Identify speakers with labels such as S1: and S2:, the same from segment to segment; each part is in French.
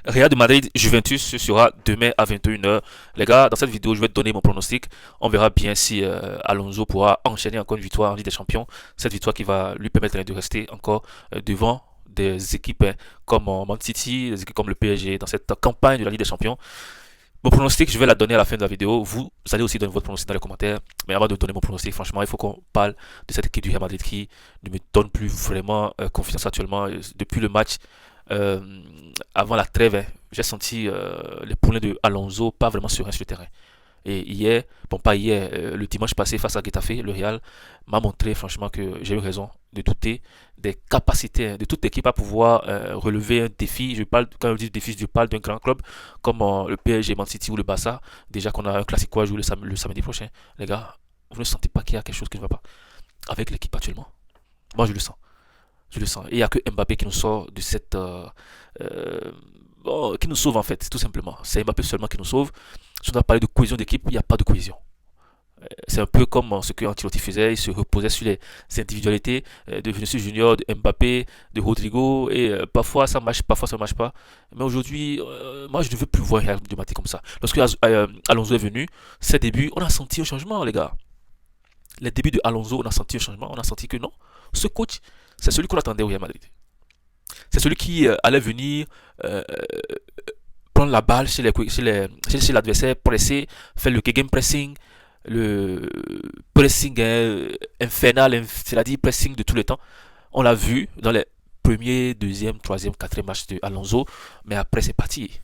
S1: Real de Madrid, Juventus, ce sera demain à 21 h. Les gars, dans cette vidéo, je vais te donner mon pronostic. On verra bien si Alonso pourra enchaîner encore une victoire en Ligue des Champions. Cette victoire qui va lui permettre de rester encore devant des équipes comme Man City, des équipes comme le PSG dans cette campagne de la Ligue des Champions. Mon pronostic, je vais la donner à la fin de la vidéo. Vous allez aussi donner votre pronostic dans les commentaires. Mais avant de donner mon pronostic, franchement, il faut qu'on parle de cette équipe du Real Madrid qui ne me donne plus vraiment confiance actuellement. Depuis le match euh, avant la trêve, hein, j'ai senti les poulains de Alonso pas vraiment sereins sur le terrain. Et hier, bon pas hier, le dimanche passé face à Getafe, le Real m'a montré franchement que j'ai eu raison de douter des capacités de toute l'équipe à pouvoir relever un défi. Je parle, quand je dis défi, je parle d'un grand club comme le PSG, Man City ou le Barça. Déjà qu'on a un classico à jouer le samedi prochain. Les gars, vous ne sentez pas qu'il y a quelque chose qui ne va pas avec l'équipe actuellement? Moi, je le sens. Je le sens. Et il n'y a que Mbappé qui nous sort de cette... bon, qui nous sauve en fait, tout simplement. C'est Mbappé seulement qui nous sauve. Si on a parlé de cohésion d'équipe, il n'y a pas de cohésion. C'est un peu comme ce que Ancelotti faisait, il se reposait sur les individualités de Vinicius Junior, de Mbappé, de Rodrigo, et parfois ça marche, parfois ça ne marche pas. Mais aujourd'hui, moi je ne veux plus voir Real de Madrid comme ça. Lorsque Alonso est venu, ses débuts, on a senti un changement, les gars. Les débuts de Alonso, on a senti un changement, on a senti que non, ce coach, c'est celui qu'on attendait au Real Madrid. C'est celui qui allait venir prendre la balle chez l'adversaire, presser, faire le game pressing, le pressing infernal, c'est-à-dire pressing de tous les temps. On l'a vu dans les premiers, deuxième, troisième, quatrième matchs de Alonso, mais après c'est parti.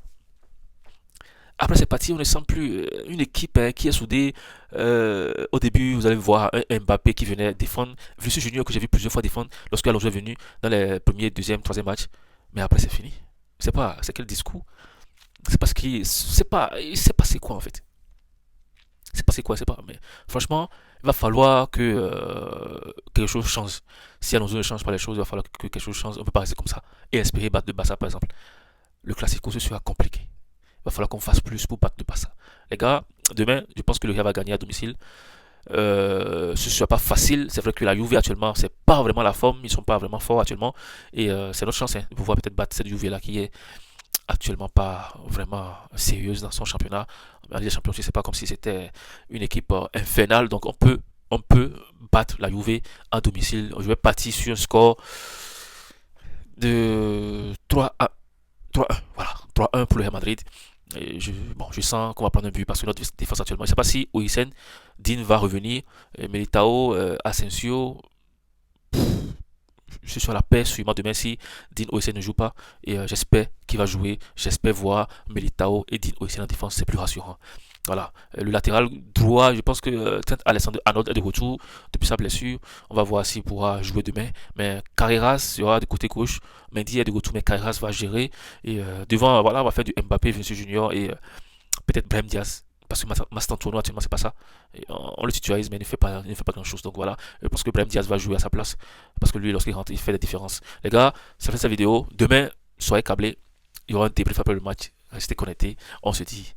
S1: Après c'est parti, on ne sent plus une équipe qui est soudée. Au début, vous allez voir un Mbappé qui venait défendre. Vinicius Junior que j'ai vu plusieurs fois défendre lorsque Alonso est venu dans les premiers, deuxième, troisième matchs. Mais après c'est fini. C'est pas, c'est quel discours? C'est parce qu'il, c'est pas c'est quoi en fait. C'est pas c'est quoi, c'est pas. Mais franchement, il va falloir que quelque chose change. Si Alonso ne change pas les choses, il va falloir que quelque chose change. On ne peut pas rester comme ça et espérer battre de Barça par exemple. Le Classico, ce sera compliqué. Il va falloir qu'on fasse plus pour battre de Barça. Les gars, demain, je pense que le Real va gagner à domicile. Ce ne sera pas facile. C'est vrai que la Juve actuellement, c'est pas vraiment la forme. Ils sont pas vraiment forts actuellement. Et c'est notre chance de pouvoir peut-être battre cette Juve là qui est actuellement pas vraiment sérieuse dans son championnat. En Ligue des Champions, c'est pas comme si c'était une équipe infernale. Donc on peut battre la Juve à domicile. Je vais partir sur un score de 3-1. 3-1, voilà. 3-1 pour le Real Madrid. Et je sens qu'on va prendre un but parce que notre défense actuellement, je ne sais pas si Oysen, Dean va revenir, Militao, Asensio, je suis sur la paix sûrement demain si Dean Oysen ne joue pas et j'espère qu'il va jouer, j'espère voir Militao et Dean Oysen en défense, c'est plus rassurant. Voilà, le latéral droit, je pense que Trent Alexander-Arnold est de retour depuis sa blessure. On va voir s'il pourra jouer demain. Mais Carreras sera du côté gauche. Mendy est de retour, mais Carreras va gérer. Et devant, voilà, on va faire du Mbappé, Vinicius Junior et peut-être Brahim Diaz. Parce que Mastantuono actuellement c'est pas ça. Et on le titularise mais il ne fait pas grand chose. Donc voilà, je pense que Brahim Diaz va jouer à sa place. Parce que lui lorsqu'il rentre il fait des différences. Les gars, ça fait cette vidéo. Demain, soyez câblés. Il y aura un débrief après le match. Restez connectés. On se dit